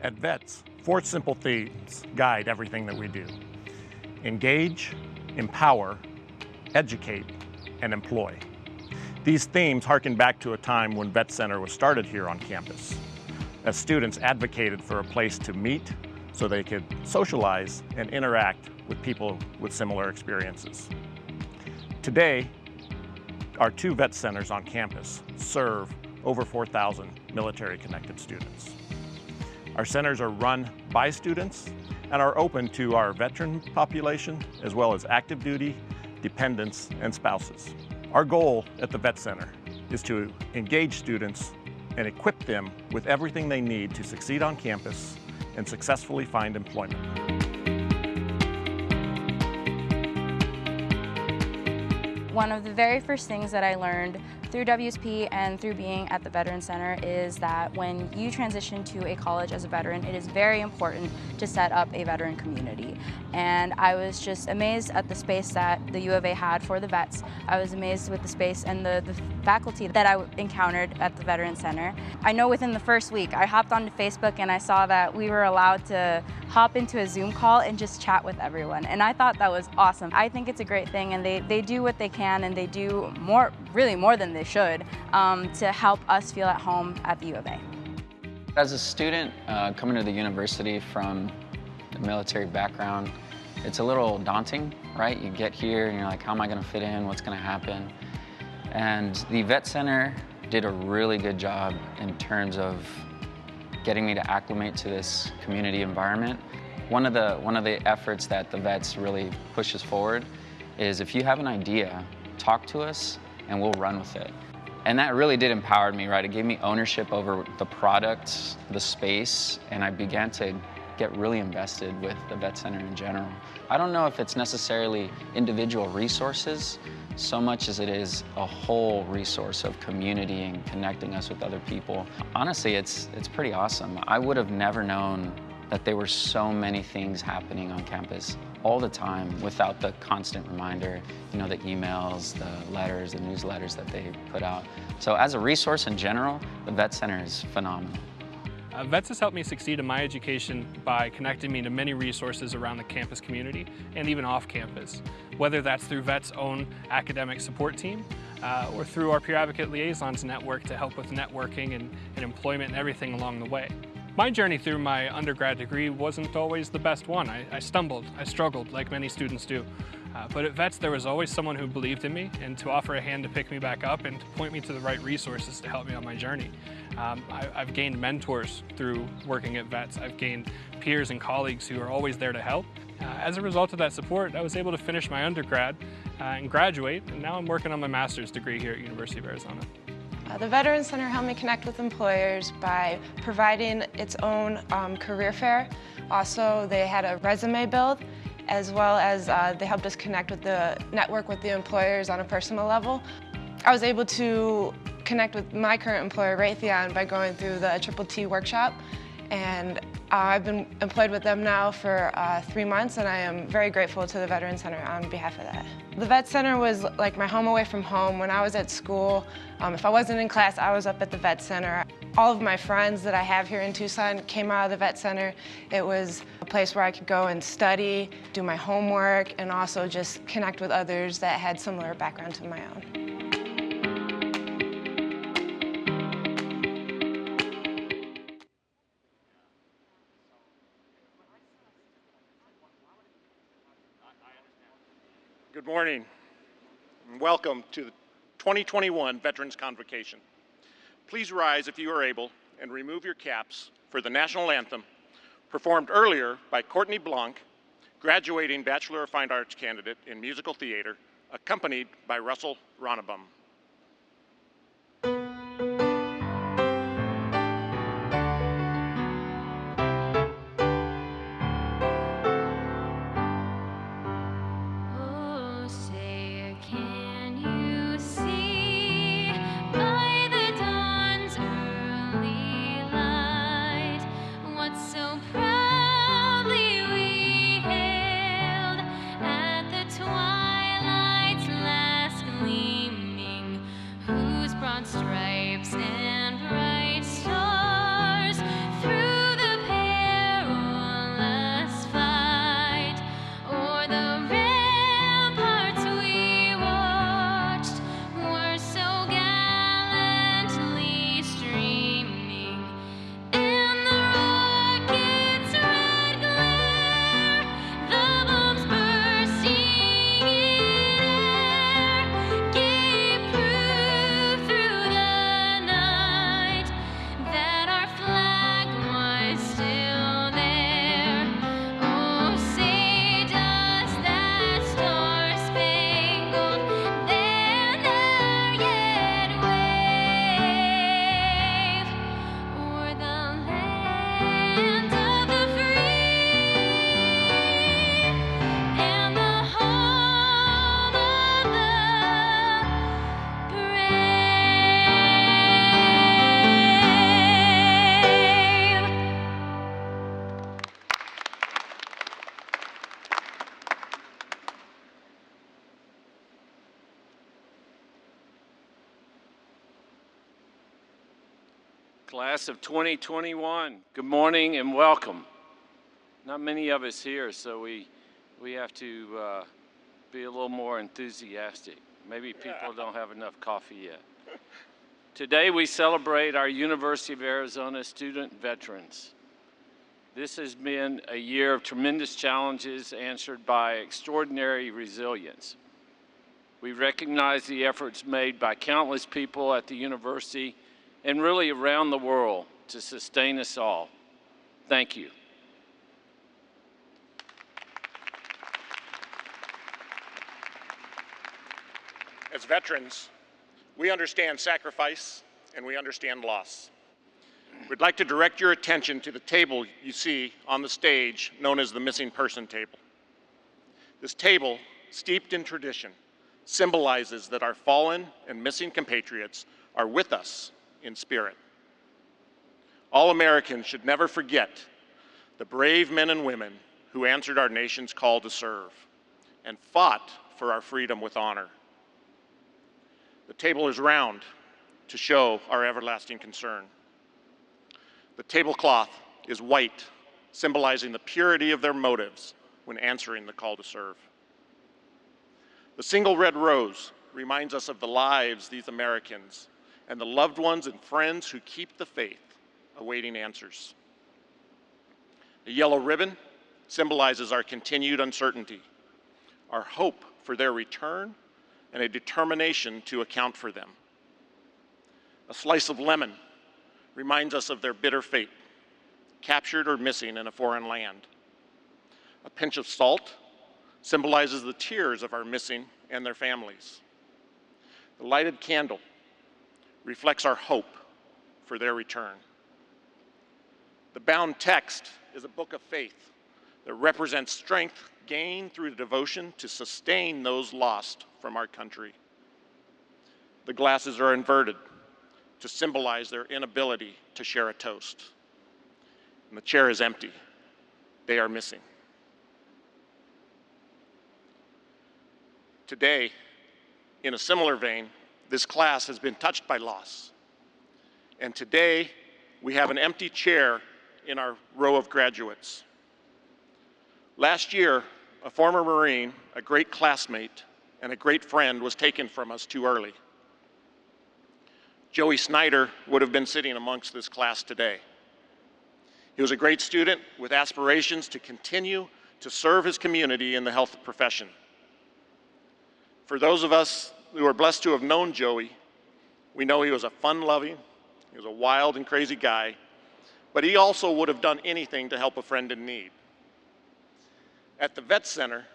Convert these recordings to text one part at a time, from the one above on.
At VETS, 4 simple themes guide everything that we do. Engage, empower, educate, and employ. These themes harken back to a time when VETS Center was started here on campus, as students advocated for a place to meet so they could socialize and interact with people with similar experiences. Today, our 2 VETS centers on campus serve over 4,000 military-connected students. Our centers are run by students and are open to our veteran population, as well as active duty, dependents, and spouses. Our goal at the VETS Center is to engage students and equip them with everything they need to succeed on campus and successfully find employment. One of the very first things that I learned through WSP and through being at the Veteran Center is that when you transition to a college as a veteran, it is very important to set up a veteran community. And I was just amazed at the space that the U of A had for the vets. I was amazed with the space and the faculty that I encountered at the Veteran Center. I know within the first week, I hopped onto Facebook and I saw that we were allowed to hop into a Zoom call and just chat with everyone. And I thought that was awesome. I think it's a great thing, and they do what they can, and they do really more than they should, to help us feel at home at the U of A. As a student coming to the university from a military background, it's a little daunting, right? You get here and you're like, how am I gonna fit in? What's gonna happen? And the Vet Center did a really good job in terms of getting me to acclimate to this community environment. One of the efforts that the Vets really pushes forward is, if you have an idea, talk to us and we'll run with it. And that really did empower me, right? It gave me ownership over the product, the space, and I began to get really invested with the Vet Center in general. I don't know if it's necessarily individual resources so much as it is a whole resource of community and connecting us with other people. Honestly, it's pretty awesome. I would have never known that there were so many things happening on campus all the time without the constant reminder, you know, the emails, the letters, the newsletters that they put out. So as a resource in general, the Vet Center is phenomenal. VETS has helped me succeed in my education by connecting me to many resources around the campus community and even off campus, whether that's through VET's own academic support team or through our Peer Advocate Liaisons network to help with networking and employment and everything along the way. My journey through my undergrad degree wasn't always the best one. I stumbled, I struggled, like many students do. But at VETS, there was always someone who believed in me and to offer a hand to pick me back up and to point me to the right resources to help me on my journey. I've gained mentors through working at VETS. I've gained peers and colleagues who are always there to help. As a result of that support, I was able to finish my undergrad and graduate, and now I'm working on my master's degree here at University of Arizona. The Veteran Center helped me connect with employers by providing its own career fair. Also, they had a resume build, as well as they helped us connect with the network with the employers on a personal level. I was able to connect with my current employer, Raytheon, by going through the Triple T workshop, and I've been employed with them now for 3 months, and I am very grateful to the Veteran Center on behalf of that. The Vet Center was like my home away from home. When I was at school, if I wasn't in class, I was up at the Vet Center. All of my friends that I have here in Tucson came out of the Vet Center. It was a place where I could go and study, do my homework, and also just connect with others that had similar background to my own. Good morning, and welcome to the 2021 Veterans Convocation. Please rise if you are able and remove your caps for the national anthem, performed earlier by Courtney Blanc, graduating Bachelor of Fine Arts candidate in musical theater, accompanied by Russell Ronnebaum. Twilight's last gleaming Class of 2021, good morning and welcome. Not many of us here, so we have to be a little more enthusiastic. Maybe people don't have enough coffee yet. Today we celebrate our University of Arizona student veterans. This has been a year of tremendous challenges answered by extraordinary resilience. We recognize the efforts made by countless people at the university and really around the world to sustain us all. Thank you. As veterans, we understand sacrifice and we understand loss. We'd like to direct your attention to the table you see on the stage known as the Missing Person Table. This table, steeped in tradition, symbolizes that our fallen and missing compatriots are with us in spirit. All Americans should never forget the brave men and women who answered our nation's call to serve and fought for our freedom with honor. The table is round to show our everlasting concern. The tablecloth is white, symbolizing the purity of their motives when answering the call to serve. The single red rose reminds us of the lives these Americans and the loved ones and friends who keep the faith, awaiting answers. The yellow ribbon symbolizes our continued uncertainty, our hope for their return, and a determination to account for them. A slice of lemon reminds us of their bitter fate, captured or missing in a foreign land. A pinch of salt symbolizes the tears of our missing and their families. The lighted candle reflects our hope for their return. The bound text is a book of faith that represents strength gained through the devotion to sustain those lost from our country. The glasses are inverted to symbolize their inability to share a toast. And the chair is empty. They are missing. Today, in a similar vein, this class has been touched by loss. And today, we have an empty chair in our row of graduates. Last year, a former Marine, a great classmate, and a great friend was taken from us too early. Joey Snyder would have been sitting amongst this class today. He was a great student with aspirations to continue to serve his community in the health profession. For those of us who are blessed to have known Joey, we know he was a fun-loving, he was a wild and crazy guy, but he also would have done anything to help a friend in need. At the Vet Center,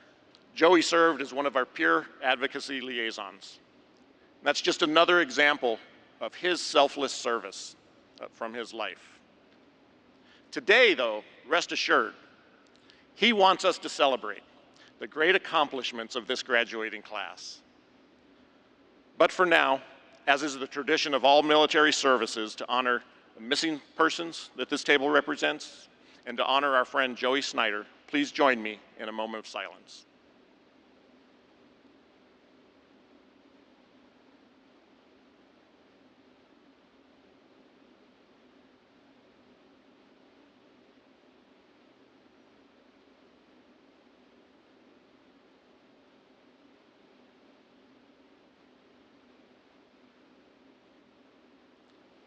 Joey served as one of our peer advocacy liaisons. That's just another example of his selfless service from his life. Today, though, rest assured, he wants us to celebrate the great accomplishments of this graduating class. But for now, as is the tradition of all military services, to honor the missing persons that this table represents and to honor our friend Joey Snyder, please join me in a moment of silence.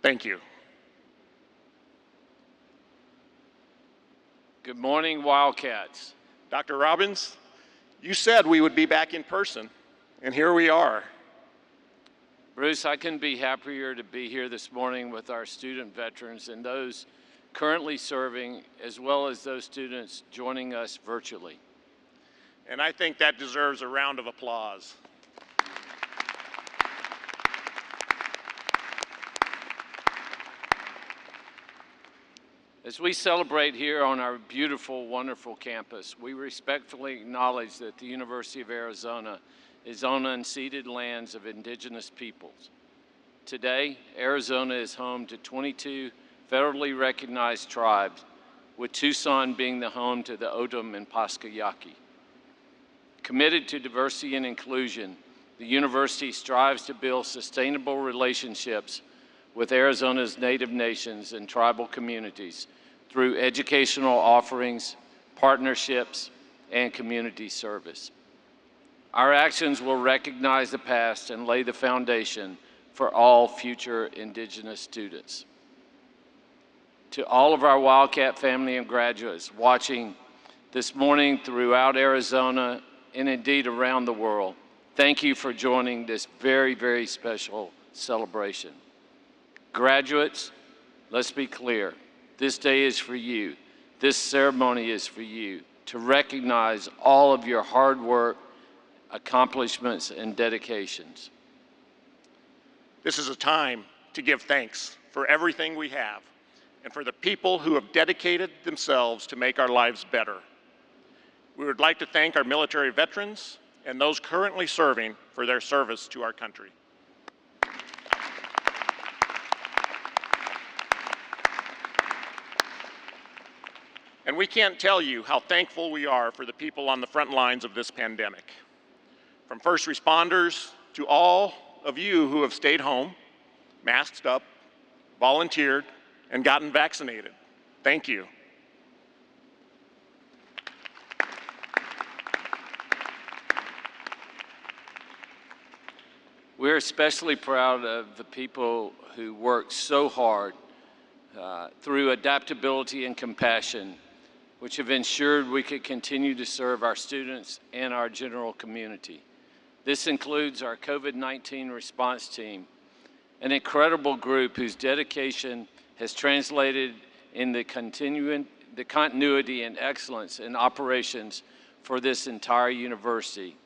Thank you. Good morning, Wildcats. Dr. Robbins, you said we would be back in person, and here we are. Bruce, I couldn't be happier to be here this morning with our student veterans and those currently serving, as well as those students joining us virtually. And I think that deserves a round of applause. As we celebrate here on our beautiful, wonderful campus, we respectfully acknowledge that the University of Arizona is on unceded lands of indigenous peoples. Today, Arizona is home to 22 federally recognized tribes, with Tucson being the home to the O'odham and Posca Yaqui. Committed to diversity and inclusion, the university strives to build sustainable relationships with Arizona's Native nations and tribal communities through educational offerings, partnerships, and community service. Our actions will recognize the past and lay the foundation for all future Indigenous students. To all of our Wildcat family and graduates watching this morning throughout Arizona and indeed around the world, thank you for joining this very, very special celebration. Graduates, let's be clear. This day is for you. This ceremony is for you to recognize all of your hard work, accomplishments, and dedications. This is a time to give thanks for everything we have and for the people who have dedicated themselves to make our lives better. We would like to thank our military veterans and those currently serving for their service to our country. And we can't tell you how thankful we are for the people on the front lines of this pandemic. From first responders to all of you who have stayed home, masked up, volunteered, and gotten vaccinated. Thank you. We're especially proud of the people who worked so hard through adaptability and compassion, which have ensured we could continue to serve our students and our general community. This includes our COVID-19 response team, an incredible group whose dedication has translated in the continuity and excellence in operations for this entire university,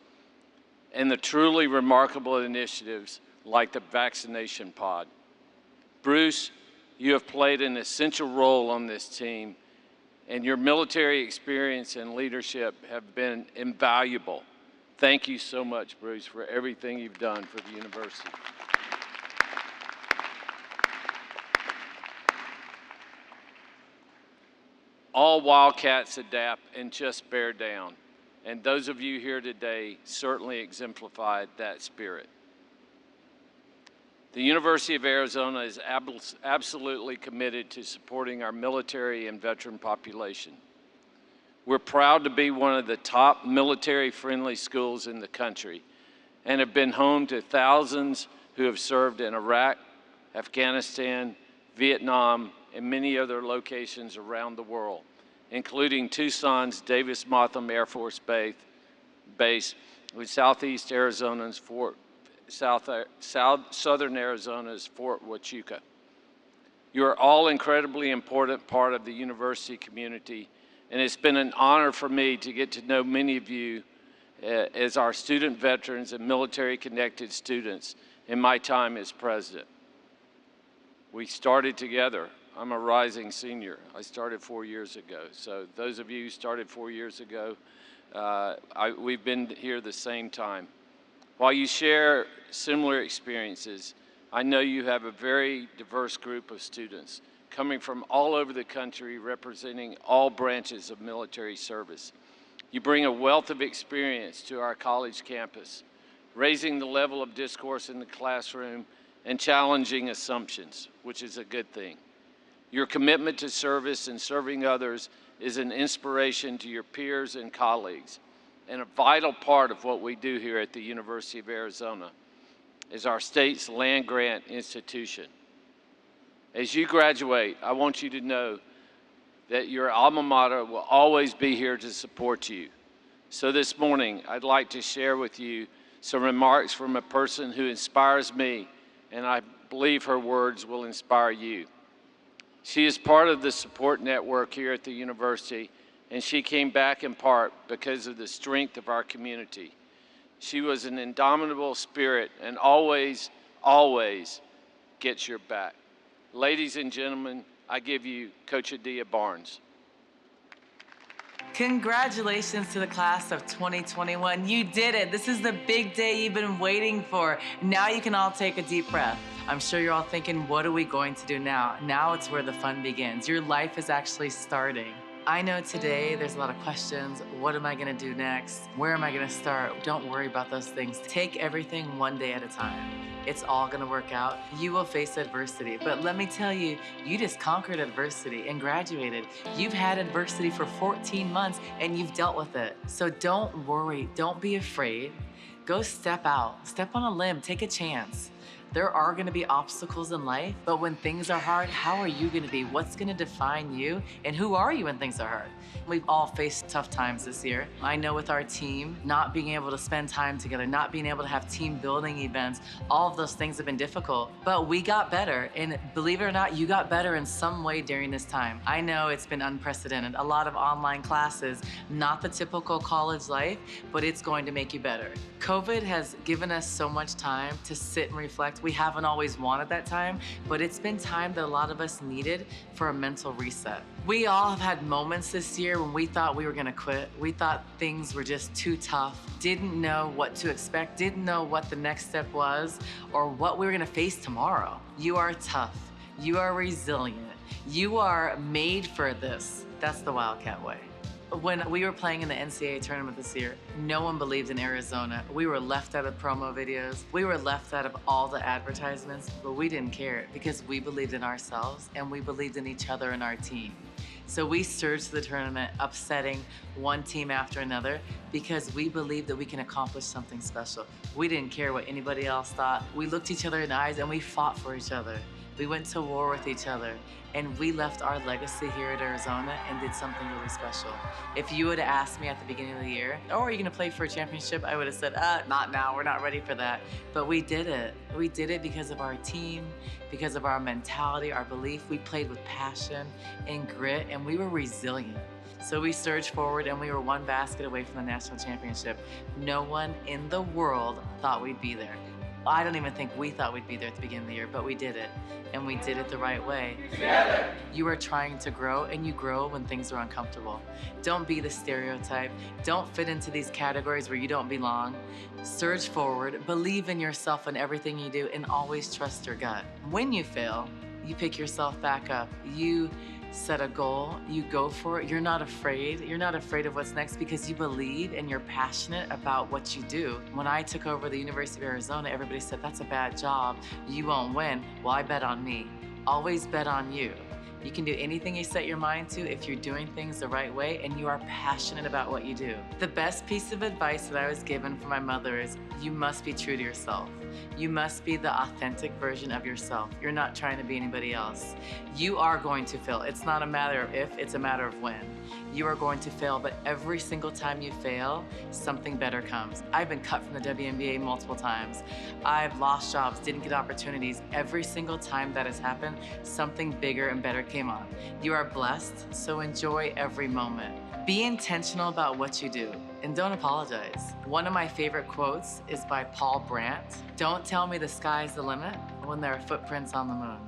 and the truly remarkable initiatives like the vaccination pod. Bruce, you have played an essential role on this team, and your military experience and leadership have been invaluable. Thank you so much, Bruce, for everything you've done for the university. All Wildcats adapt and just bear down, and those of you here today certainly exemplified that spirit. The University of Arizona is absolutely committed to supporting our military and veteran population. We're proud to be one of the top military-friendly schools in the country and have been home to thousands who have served in Iraq, Afghanistan, Vietnam, and many other locations around the world, including Tucson's Davis-Monthan Air Force Base, with Southeast Arizona's Southern Arizona's Fort Huachuca. You are all incredibly important part of the university community, and it's been an honor for me to get to know many of you as our student veterans and military-connected students in my time as president. We started together. I'm a rising senior. I started 4 years ago. So those of you who started 4 years ago, we've been here the same time. While you share similar experiences, I know you have a very diverse group of students coming from all over the country representing all branches of military service. You bring a wealth of experience to our college campus, raising the level of discourse in the classroom and challenging assumptions, which is a good thing. Your commitment to service and serving others is an inspiration to your peers and colleagues, and a vital part of what we do here at the University of Arizona is our state's land-grant institution. As you graduate, I want you to know that your alma mater will always be here to support you. So this morning, I'd like to share with you some remarks from a person who inspires me, and I believe her words will inspire you. She is part of the support network here at the university, and she came back in part because of the strength of our community. She was an indomitable spirit and always, always gets your back. Ladies and gentlemen, I give you Coach Adia Barnes. Congratulations to the class of 2021. You did it. This is the big day you've been waiting for. Now you can all take a deep breath. I'm sure you're all thinking, what are we going to do now? Now it's where the fun begins. Your life is actually starting. I know today there's a lot of questions. What am I gonna do next? Where am I gonna start? Don't worry about those things. Take everything one day at a time. It's all gonna work out. You will face adversity, but let me tell you, you just conquered adversity and graduated. You've had adversity for 14 months and you've dealt with it. So don't worry, don't be afraid. Go step out, step on a limb, take a chance. There are gonna be obstacles in life, but when things are hard, how are you gonna be? What's gonna define you? And who are you when things are hard? We've all faced tough times this year. I know with our team, not being able to spend time together, not being able to have team building events, all of those things have been difficult, but we got better. And believe it or not, you got better in some way during this time. I know it's been unprecedented. A lot of online classes, not the typical college life, but it's going to make you better. COVID has given us so much time to sit and reflect. We haven't always wanted that time, but it's been time that a lot of us needed for a mental reset. We all have had moments this year when we thought we were gonna quit. We thought things were just too tough, didn't know what to expect, didn't know what the next step was or what we were gonna face tomorrow. You are tough, you are resilient, you are made for this. That's the Wildcat way. When we were playing in the NCAA tournament this year, no one believed in Arizona. We were left out of promo videos. We were left out of all the advertisements, but we didn't care because we believed in ourselves and we believed in each other and our team. So we surged to the tournament, upsetting one team after another because we believed that we can accomplish something special. We didn't care what anybody else thought. We looked each other in the eyes and we fought for each other. We went to war with each other, and we left our legacy here at Arizona and did something really special. If you would have asked me at the beginning of the year, oh, are you gonna play for a championship? I would have said, not now, we're not ready for that. But we did it. We did it because of our team, because of our mentality, our belief. We played with passion and grit, and we were resilient. So we surged forward and we were one basket away from the national championship. No one in the world thought we'd be there. I don't even think we thought we'd be there at the beginning of the year, but we did it, and we did it the right way. Together. You are trying to grow, and you grow when things are uncomfortable. Don't be the stereotype. Don't fit into these categories where you don't belong. Surge forward, believe in yourself and everything you do, and always trust your gut. When you fail, you pick yourself back up. You set a goal, you go for it. You're not afraid. You're not afraid of what's next because you believe and you're passionate about what you do. When I took over the University of Arizona, everybody said, that's a bad job. You won't win. Well, I bet on me. Always bet on you. You can do anything you set your mind to if you're doing things the right way and you are passionate about what you do. The best piece of advice that I was given from my mother is you must be true to yourself. You must be the authentic version of yourself. You're not trying to be anybody else. You are going to fail. It's not a matter of if, it's a matter of when. You are going to fail, but every single time you fail, something better comes. I've been cut from the WNBA multiple times. I've lost jobs, didn't get opportunities. Every single time that has happened, something bigger and better came on. You are blessed, so enjoy every moment. Be intentional about what you do and don't apologize. One of my favorite quotes is by Paul Brandt. Don't tell me the sky's the limit when there are footprints on the moon.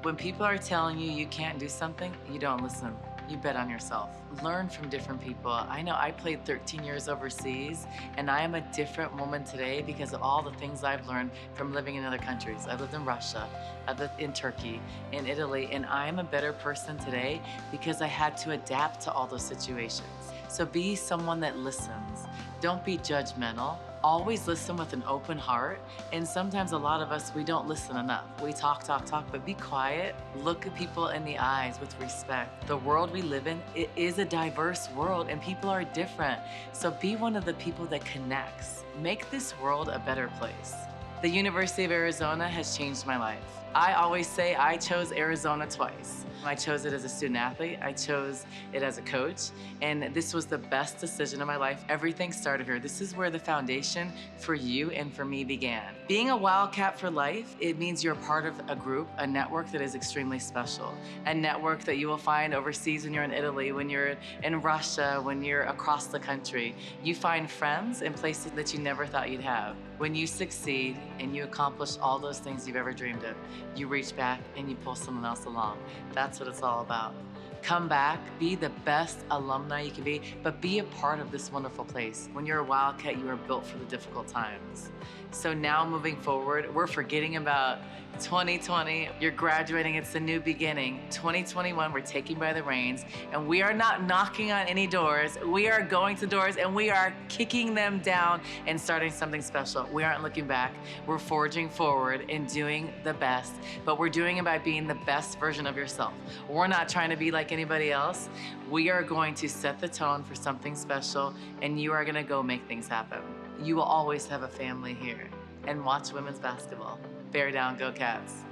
When people are telling you you can't do something, you don't listen. You bet on yourself. Learn from different people. I know I played 13 years overseas, and I am a different woman today because of all the things I've learned from living in other countries. I lived in Russia, I lived in Turkey, in Italy, and I am a better person today because I had to adapt to all those situations. So be someone that listens. Don't be judgmental. Always listen with an open heart. And sometimes a lot of us, we don't listen enough. We talk, but be quiet. Look at people in the eyes with respect. The world we live in, it is a diverse world and people are different. So be one of the people that connects. Make this world a better place. The University of Arizona has changed my life. I always say I chose Arizona twice. I chose it as a student athlete, I chose it as a coach, and this was the best decision of my life. Everything started here. This is where the foundation for you and for me began. Being a Wildcat for life, it means you're part of a group, a network that is extremely special. A network that you will find overseas when you're in Italy, when you're in Russia, when you're across the country. You find friends in places that you never thought you'd have. When you succeed and you accomplish all those things you've ever dreamed of, you reach back and you pull someone else along. That's what it's all about. Come back, be the best alumni you can be, but be a part of this wonderful place. When you're a Wildcat, you are built for the difficult times. So now moving forward, we're forgetting about 2020, you're graduating, it's the new beginning. 2021, we're taking by the reins, and we are not knocking on any doors. We are going to doors and we are kicking them down and starting something special. We aren't looking back. We're forging forward and doing the best, but we're doing it by being the best version of yourself. We're not trying to be like anybody else. We are going to set the tone for something special, and you are gonna go make things happen. You will always have a family here, and watch women's basketball. Bear down, go Cats.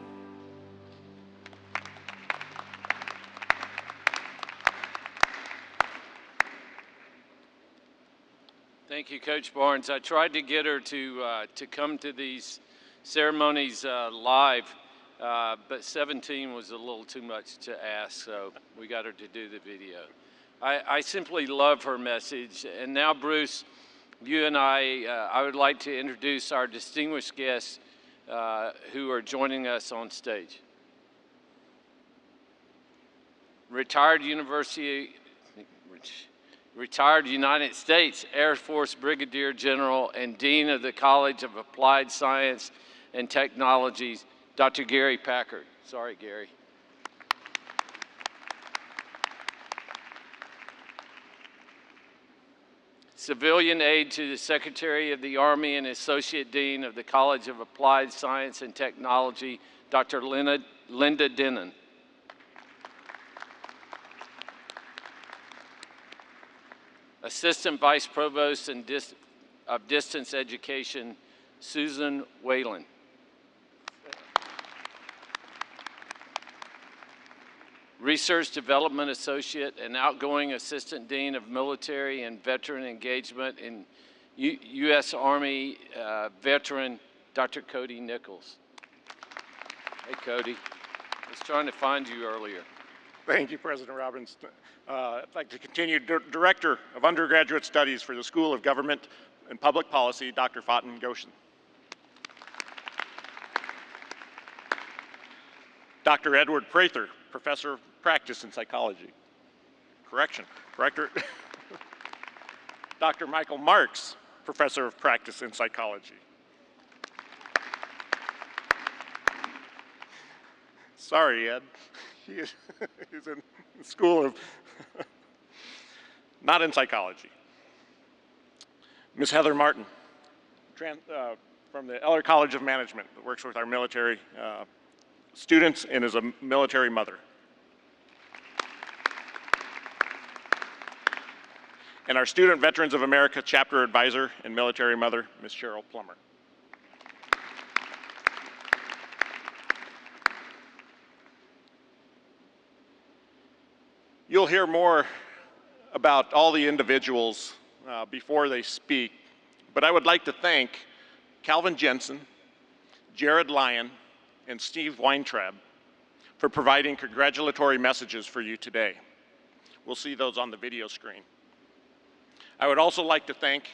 Thank you, Coach Barnes. I tried to get her to come to these ceremonies live, but 17 was a little too much to ask, so we got her to do the video. I simply love her message. And now, Bruce, you and I would like to introduce our distinguished guests who are joining us on stage. Retired United States Air Force Brigadier General and Dean of the College of Applied Science and Technologies, Dr. Gary Packard. Sorry, Gary. Civilian aide to the Secretary of the Army and Associate Dean of the College of Applied Science and Technology, Dr. Linda Denon. Assistant Vice Provost of Distance Education, Susan Whalen. Research Development Associate and outgoing Assistant Dean of Military and Veteran Engagement in U.S. Army veteran, Dr. Cody Nichols. Hey, Cody. I was trying to find you earlier. Thank you, President Robbins. I'd like to continue Director of Undergraduate Studies for the School of Government and Public Policy, Dr. Faten Goshen. Dr. Edward Prather, Professor of Practice in Psychology. Correction. Dr. Michael Marks, Professor of Practice in Psychology. Sorry, Ed. He's in the School of, not in psychology. Ms. Heather Martin, from the Eller College of Management, that works with our military students and is a military mother. And our Student Veterans of America Chapter Advisor and military mother, Ms. Cheryl Plummer. You'll hear more about all the individuals before they speak, but I would like to thank Calvin Jensen, Jared Lyon, and Steve Weintraub for providing congratulatory messages for you today. We'll see those on the video screen. I would also like to thank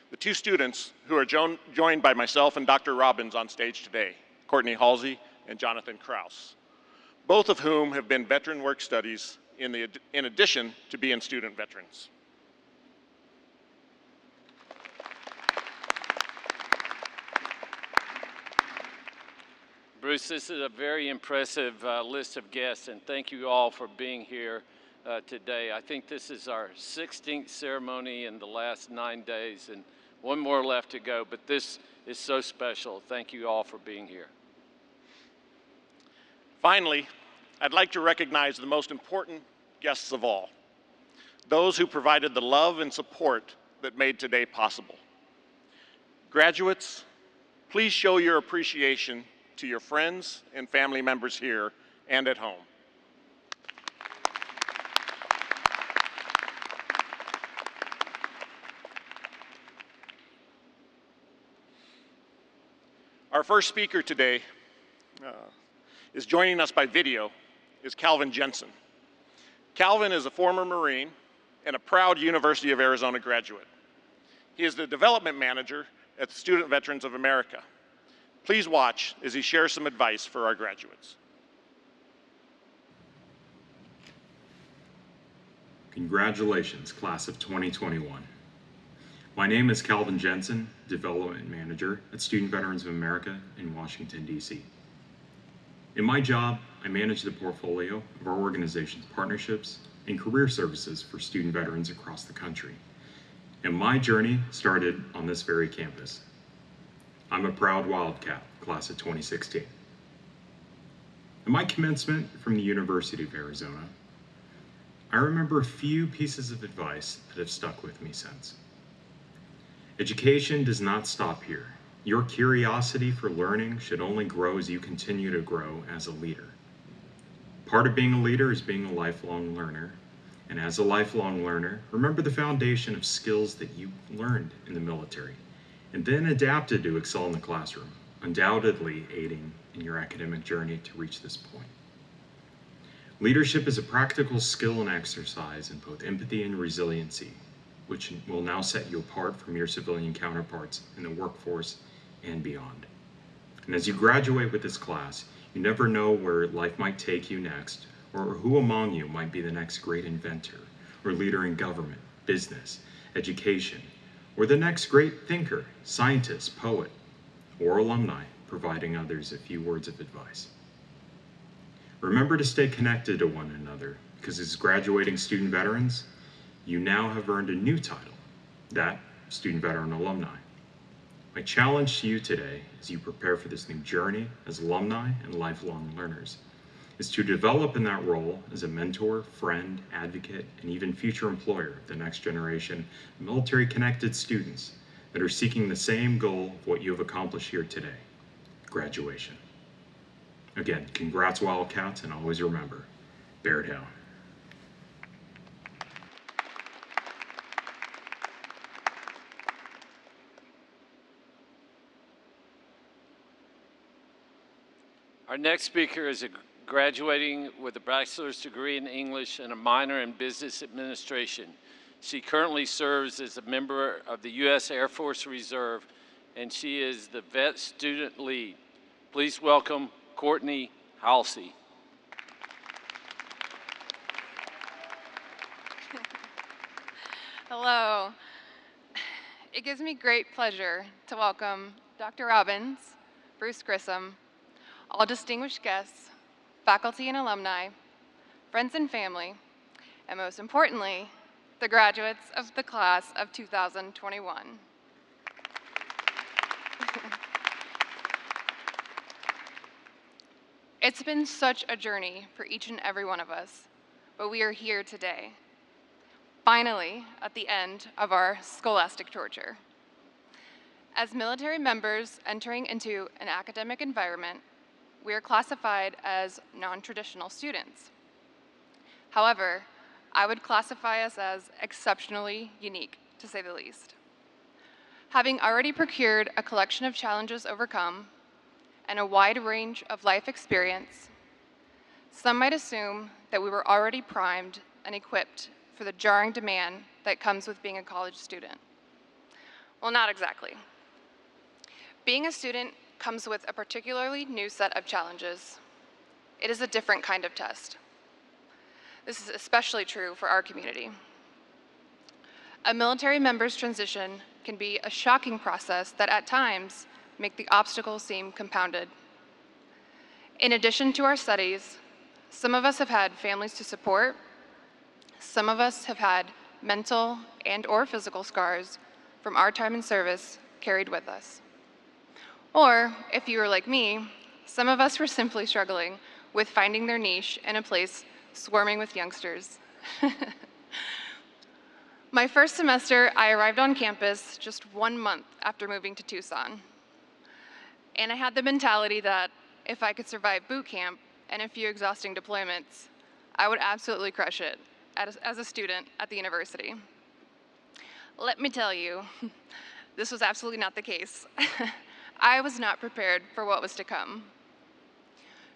the two students who are joined by myself and Dr. Robbins on stage today, Courtney Halsey and Jonathan Kraus, both of whom have been veteran work studies in addition to being student veterans. Bruce, this is a very impressive list of guests, and thank you all for being here today. I think this is our 16th ceremony in the last 9 days, and one more left to go, but this is so special. Thank you all for being here. Finally, I'd like to recognize the most important guests of all, those who provided the love and support that made today possible. Graduates, please show your appreciation to your friends and family members here and at home. Our first speaker today is joining us by video is Calvin Jensen. Calvin is a former Marine and a proud University of Arizona graduate. He is the development manager at the Student Veterans of America. Please watch as he shares some advice for our graduates. Congratulations, class of 2021. My name is Calvin Jensen, Development Manager at Student Veterans of America in Washington, D.C. In my job, I manage the portfolio of our organization's partnerships and career services for student veterans across the country. And my journey started on this very campus. I'm a proud Wildcat, class of 2016. At my commencement from the University of Arizona, I remember a few pieces of advice that have stuck with me since. Education does not stop here. Your curiosity for learning should only grow as you continue to grow as a leader. Part of being a leader is being a lifelong learner. And as a lifelong learner, remember the foundation of skills that you learned in the military and then adapted to excel in the classroom, undoubtedly aiding in your academic journey to reach this point. Leadership is a practical skill and exercise in both empathy and resiliency, which will now set you apart from your civilian counterparts in the workforce and beyond. And as you graduate with this class, you never know where life might take you next, or who among you might be the next great inventor or leader in government, business, education, or the next great thinker, scientist, poet, or alumni, providing others a few words of advice. Remember to stay connected to one another, because as graduating student veterans, you now have earned a new title, that Student Veteran Alumni. My challenge to you today, as you prepare for this new journey as alumni and lifelong learners, is to develop in that role as a mentor, friend, advocate, and even future employer of the next generation of military-connected students that are seeking the same goal of what you have accomplished here today, graduation. Again, congrats Wildcats, and always remember, bear down. Our next speaker is graduating with a bachelor's degree in English and a minor in business administration. She currently serves as a member of the U.S. Air Force Reserve, and she is the Vet Student Lead. Please welcome Courtney Halsey. Hello. It gives me great pleasure to welcome Dr. Robbins, Bruce Grissom, all distinguished guests, faculty and alumni, friends and family, and most importantly, the graduates of the class of 2021. It's been such a journey for each and every one of us, but we are here today, finally at the end of our scholastic torture. As military members entering into an academic environment, we are classified as non-traditional students. However, I would classify us as exceptionally unique, to say the least. Having already procured a collection of challenges overcome and a wide range of life experience, some might assume that we were already primed and equipped for the jarring demand that comes with being a college student. Well, not exactly. Being a student comes with a particularly new set of challenges. It is a different kind of test. This is especially true for our community. A military member's transition can be a shocking process that at times make the obstacles seem compounded. In addition to our studies, some of us have had families to support, some of us have had mental and/or physical scars from our time in service carried with us. Or, if you were like me, some of us were simply struggling with finding their niche in a place swarming with youngsters. My first semester, I arrived on campus just 1 month after moving to Tucson. And I had the mentality that if I could survive boot camp and a few exhausting deployments, I would absolutely crush it as a student at the university. Let me tell you, this was absolutely not the case. I was not prepared for what was to come.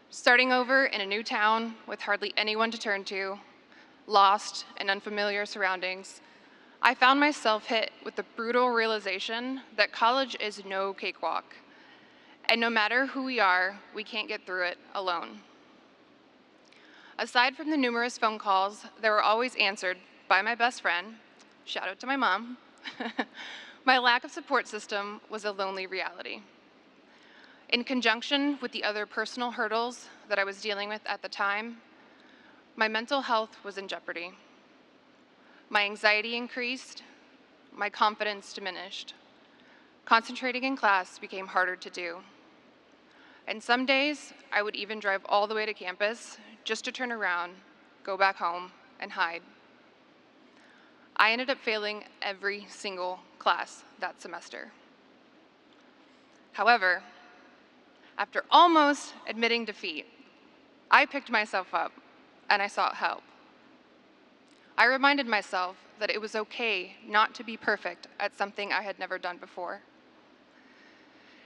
Starting over in a new town with hardly anyone to turn to, lost in unfamiliar surroundings, I found myself hit with the brutal realization that college is no cakewalk. And no matter who we are, we can't get through it alone. Aside from the numerous phone calls that were always answered by my best friend, shout out to my mom, my lack of support system was a lonely reality. In conjunction with the other personal hurdles that I was dealing with at the time, my mental health was in jeopardy. My anxiety increased, my confidence diminished. Concentrating in class became harder to do. And some days, I would even drive all the way to campus just to turn around, go back home, and hide. I ended up failing every single class that semester. However, after almost admitting defeat, I picked myself up and I sought help. I reminded myself that it was okay not to be perfect at something I had never done before.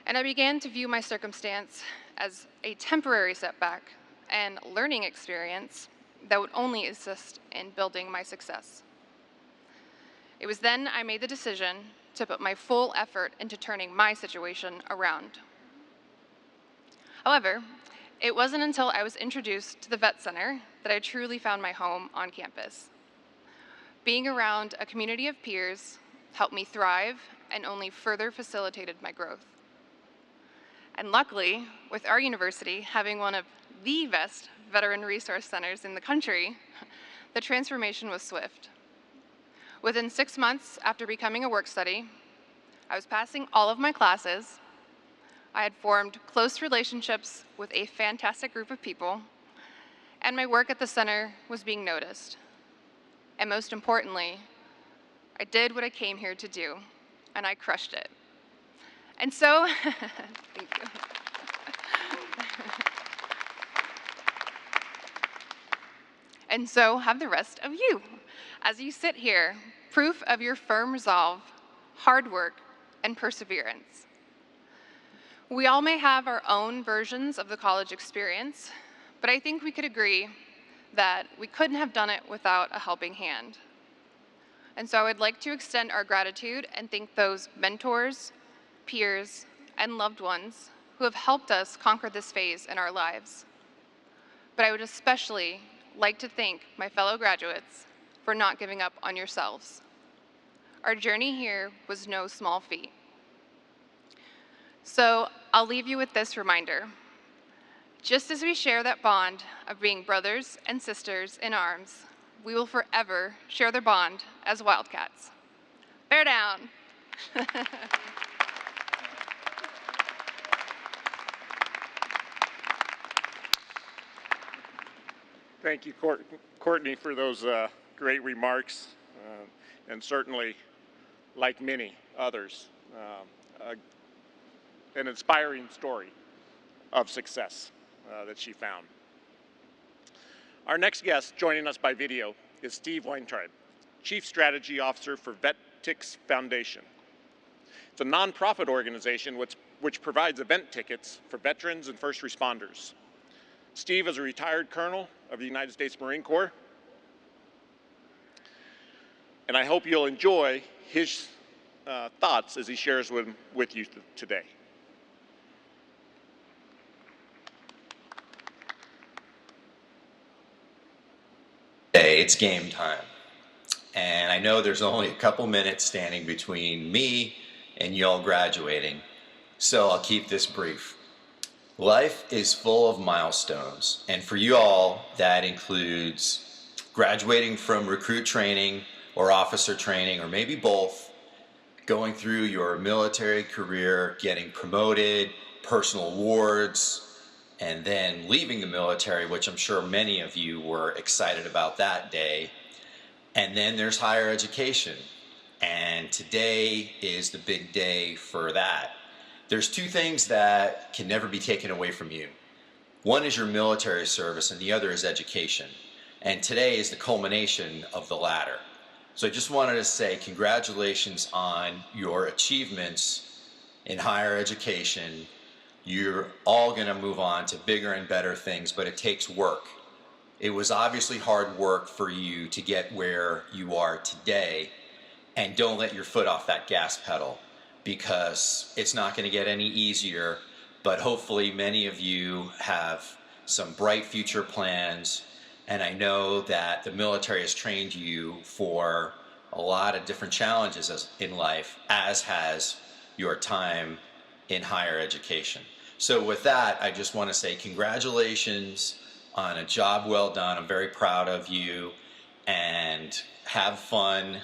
And I began to view my circumstance as a temporary setback and learning experience that would only assist in building my success. It was then I made the decision to put my full effort into turning my situation around. However, it wasn't until I was introduced to the Vet Center that I truly found my home on campus. Being around a community of peers helped me thrive and only further facilitated my growth. And luckily, with our university having one of the best veteran resource centers in the country, the transformation was swift. Within 6 months after becoming a work study, I was passing all of my classes, I had formed close relationships with a fantastic group of people, and my work at the center was being noticed. And most importantly, I did what I came here to do, and I crushed it. And so, thank you. And so have the rest of you. As you sit here, proof of your firm resolve, hard work, and perseverance. We all may have our own versions of the college experience, but I think we could agree that we couldn't have done it without a helping hand. And so I would like to extend our gratitude and thank those mentors, peers, and loved ones who have helped us conquer this phase in our lives. But I would especially like to thank my fellow graduates for not giving up on yourselves. Our journey here was no small feat. So I'll leave you with this reminder. Just as we share that bond of being brothers and sisters in arms, we will forever share the bond as Wildcats. Bear down. Thank you, Courtney, for those great remarks, and certainly, like many others, an inspiring story of success that she found. Our next guest joining us by video is Steve Weintraub, Chief Strategy Officer for VetTix Foundation. It's a nonprofit organization which provides event tickets for veterans and first responders. Steve is a retired colonel of the United States Marine Corps, and I hope you'll enjoy his thoughts as he shares with you today. It's game time, and I know there's only a couple minutes standing between me and y'all graduating, so I'll keep this brief. Life is full of milestones, and for you all, that includes graduating from recruit training or officer training, or maybe both, going through your military career, getting promoted, personal awards, and then leaving the military, which I'm sure many of you were excited about that day. And then there's higher education, and today is the big day for that. There's two things that can never be taken away from you. One is your military service, and the other is education. And today is the culmination of the latter. So I just wanted to say congratulations on your achievements in higher education. You're all going to move on to bigger and better things, but it takes work. It was obviously hard work for you to get where you are today, and don't let your foot off that gas pedal, because it's not going to get any easier, but hopefully many of you have some bright future plans, And I know that the military has trained you for a lot of different challenges in life, as has your time in higher education. So with that, I just want to say congratulations on a job well done. I'm very proud of you, and have fun.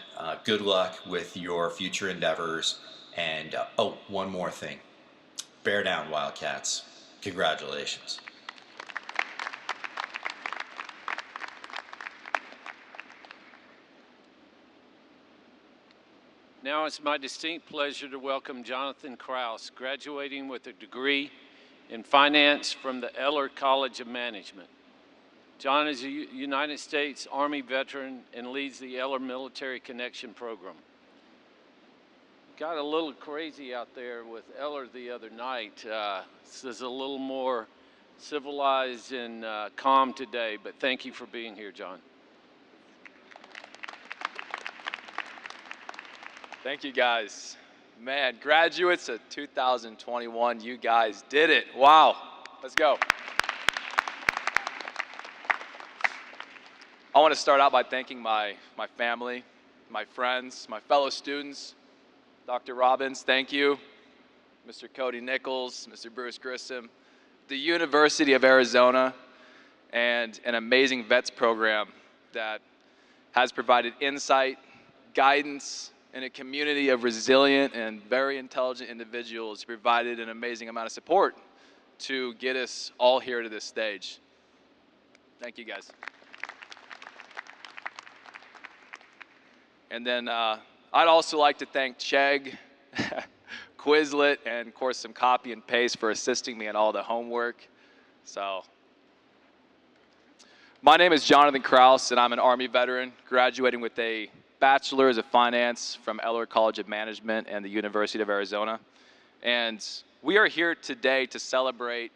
Good luck with your future endeavors. And oh, one more thing. Bear down, Wildcats. Congratulations. Now it's my distinct pleasure to welcome Jonathan Kraus, graduating with a degree in finance from the Eller College of Management. John is a United States Army veteran and leads the Eller Military Connection Program. Got a little crazy out there with Eller the other night. This is a little more civilized and calm today, but thank you for being here, John. Thank you, guys. Man, graduates of 2021, you guys did it. Wow. Let's go. I want to start out by thanking my family, my friends, my fellow students. Dr. Robbins, thank you. Mr. Cody Nichols, Mr. Bruce Grissom, the University of Arizona, and an amazing VETS program that has provided insight, guidance, and a community of resilient and very intelligent individuals provided an amazing amount of support to get us all here to this stage. Thank you, guys. And then I'd also like to thank Chegg, Quizlet, and of course some copy and paste for assisting me in all the homework. So, my name is Jonathan Kraus, and I'm an Army veteran, graduating with a Bachelor's of Finance from Eller College of Management and the University of Arizona. And we are here today to celebrate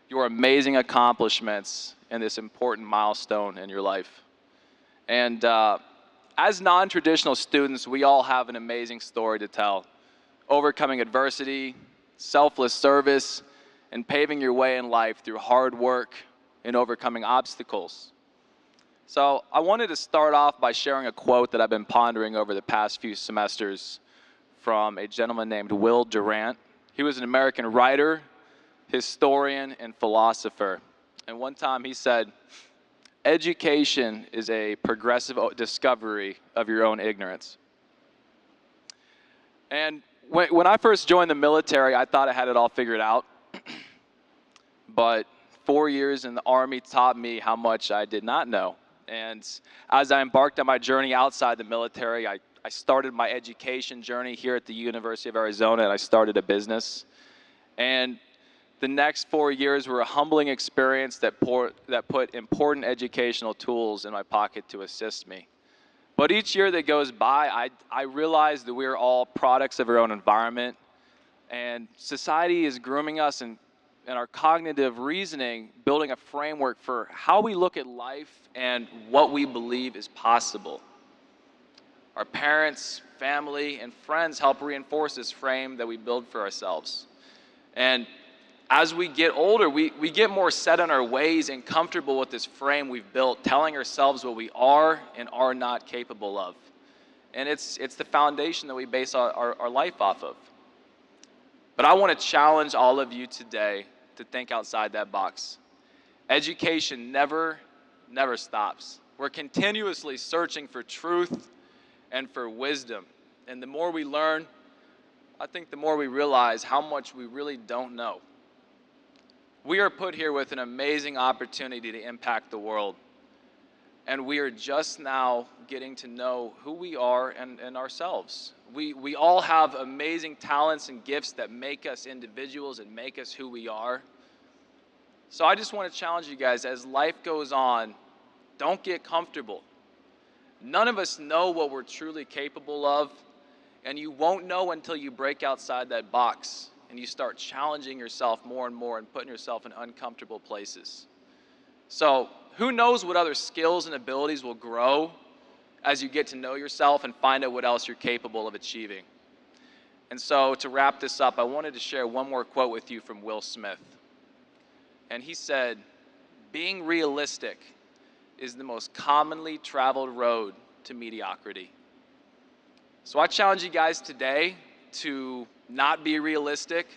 your amazing accomplishments in this important milestone in your life. And as non-traditional students, we all have an amazing story to tell. Overcoming adversity, selfless service, and paving your way in life through hard work and overcoming obstacles. So I wanted to start off by sharing a quote that I've been pondering over the past few semesters from a gentleman named Will Durant. He was an American writer, historian, and philosopher. And one time he said, "Education is a progressive discovery of your own ignorance." And when I first joined the military, I thought I had it all figured out. But 4 years in the Army taught me how much I did not know. And as I embarked on my journey outside the military, I started my education journey here at the University of Arizona, and I started a business. And the next 4 years were a humbling experience that put important educational tools in my pocket to assist me. But each year that goes by, I realized that we are all products of our own environment, and society is grooming us and our cognitive reasoning, building a framework for how we look at life and what we believe is possible. Our parents, family, and friends help reinforce this frame that we build for ourselves. And as we get older, we get more set in our ways and comfortable with this frame we've built, telling ourselves what we are and are not capable of. And it's the foundation that we base our life off of. But I want to challenge all of you today to think outside that box. Education never stops. We're continuously searching for truth and for wisdom. And the more we learn, I think the more we realize how much we really don't know. We are put here with an amazing opportunity to impact the world. And we are just now getting to know who we are and ourselves. We all have amazing talents and gifts that make us individuals and make us who we are. So I just want to challenge you guys, as life goes on, don't get comfortable. None of us know what we're truly capable of, and you won't know until you break outside that box and you start challenging yourself more and more and putting yourself in uncomfortable places. So who knows what other skills and abilities will grow as you get to know yourself and find out what else you're capable of achieving. And so to wrap this up, I wanted to share one more quote with you from Will Smith. And he said, "Being realistic is the most commonly traveled road to mediocrity. So I challenge you guys today to not be realistic.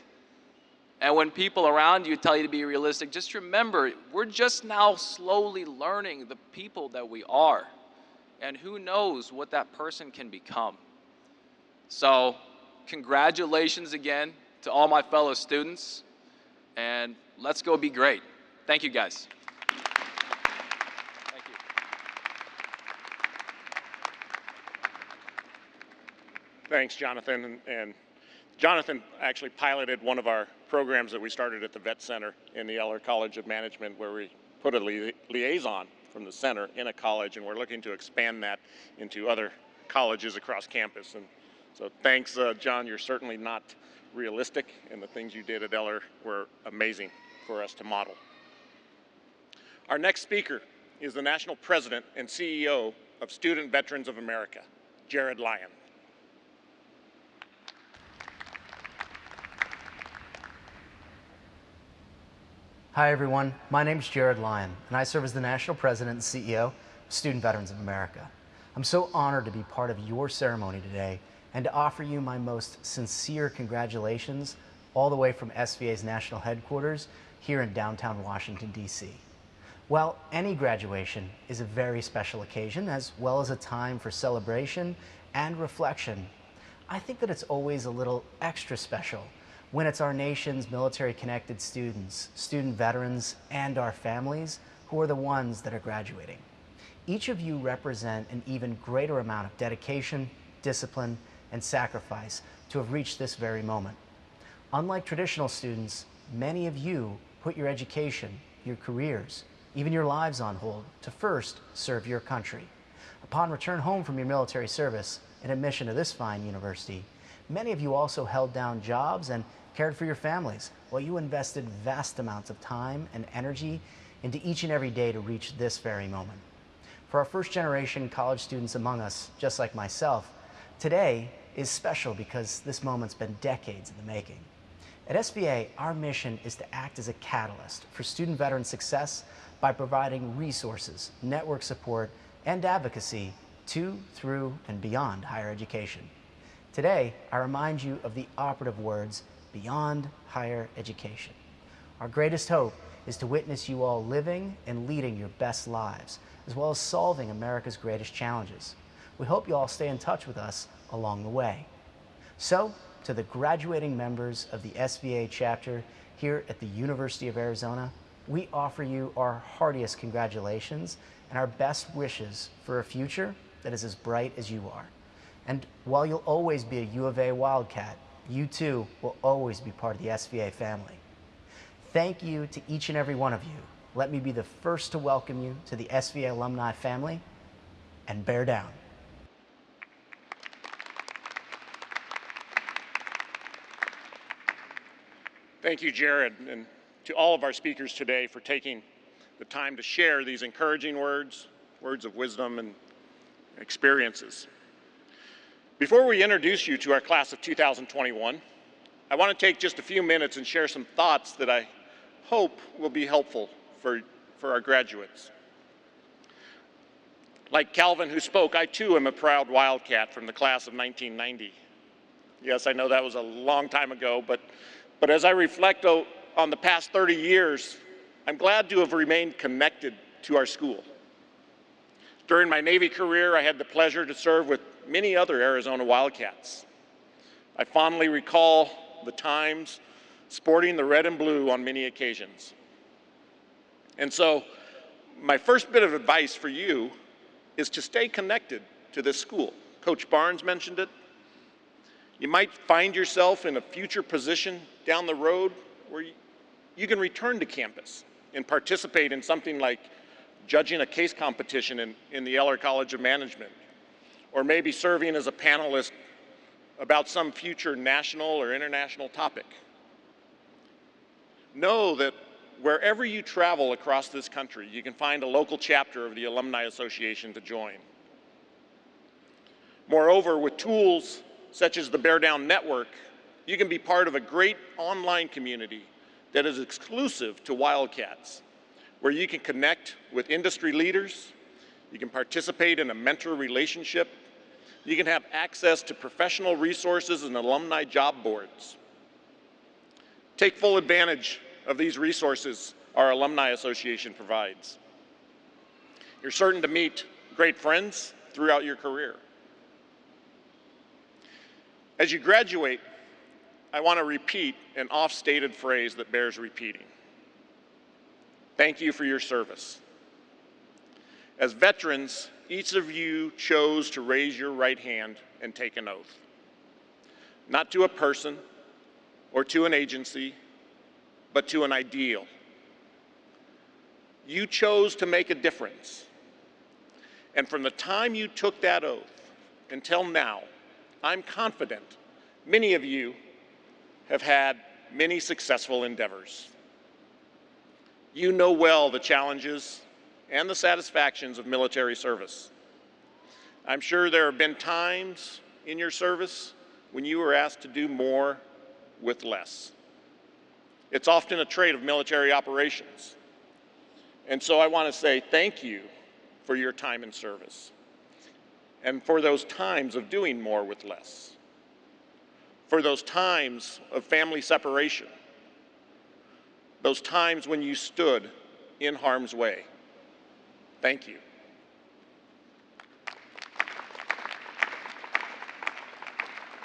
And when people around you tell you to be realistic, just remember, we're just now slowly learning the people that we are. And who knows what that person can become. So congratulations again to all my fellow students. And let's go be great. Thank you, guys. Thank you. Thanks, Jonathan. And Jonathan actually piloted one of our programs that we started at the Vet Center in the Eller College of Management, where we put a liaison from the center in a college, and we're looking to expand that into other colleges across campus. And so thanks, John. You're certainly not realistic, and the things you did at Eller were amazing for us to model. Our next speaker is the National President and CEO of Student Veterans of America, Jared Lyon. Hi everyone, my name is Jared Lyon, and I serve as the National President and CEO of Student Veterans of America. I'm so honored to be part of your ceremony today and to offer you my most sincere congratulations all the way from SVA's national headquarters here in downtown Washington, D.C. Well, any graduation is a very special occasion, as well as a time for celebration and reflection. I think that it's always a little extra special when it's our nation's military-connected students, student veterans, and our families who are the ones that are graduating. Each of you represent an even greater amount of dedication, discipline, and sacrifice to have reached this very moment. Unlike traditional students, many of you put your education, your careers, even your lives on hold to first serve your country. Upon return home from your military service and admission to this fine university, many of you also held down jobs and cared for your families while you invested vast amounts of time and energy into each and every day to reach this very moment. For our first generation college students among us, just like myself, today is special because this moment's been decades in the making. At SVA, our mission is to act as a catalyst for student veteran success by providing resources, network support, and advocacy to, through, and beyond higher education. Today, I remind you of the operative words, beyond higher education. Our greatest hope is to witness you all living and leading your best lives, as well as solving America's greatest challenges. We hope you all stay in touch with us along the way. So, to the graduating members of the SVA chapter here at the University of Arizona, we offer you our heartiest congratulations and our best wishes for a future that is as bright as you are. And while you'll always be a U of A Wildcat, you too will always be part of the SVA family. Thank you to each and every one of you. Let me be the first to welcome you to the SVA alumni family, and bear down. Thank you, Jared, and to all of our speakers today for taking the time to share these encouraging words, words of wisdom and experiences. Before we introduce you to our class of 2021, I want to take just a few minutes and share some thoughts that I hope will be helpful for our graduates. Like Calvin, who spoke, I too am a proud Wildcat from the class of 1990. Yes, I know that was a long time ago, but as I reflect on the past 30 years, I'm glad to have remained connected to our school. During my Navy career, I had the pleasure to serve with many other Arizona Wildcats. I fondly recall the times sporting the red and blue on many occasions. And so my first bit of advice for you is to stay connected to this school. Coach Barnes mentioned it. You might find yourself in a future position down the road where you can return to campus and participate in something like judging a case competition in the Eller College of Management, or maybe serving as a panelist about some future national or international topic. Know that wherever you travel across this country, you can find a local chapter of the Alumni Association to join. Moreover, with tools such as the Bear Down Network, you can be part of a great online community that is exclusive to Wildcats, where you can connect with industry leaders, you can participate in a mentor relationship, you can have access to professional resources and alumni job boards. Take full advantage of these resources our Alumni Association provides. You're certain to meet great friends throughout your career. As you graduate, I want to repeat an oft-stated phrase that bears repeating. Thank you for your service. As veterans, each of you chose to raise your right hand and take an oath. Not to a person or to an agency, but to an ideal. You chose to make a difference. And from the time you took that oath until now, I'm confident many of you have had many successful endeavors. You know well the challenges and the satisfactions of military service. I'm sure there have been times in your service when you were asked to do more with less. It's often a trait of military operations. And so I want to say thank you for your time in service and for those times of doing more with less, for those times of family separation, those times when you stood in harm's way. Thank you.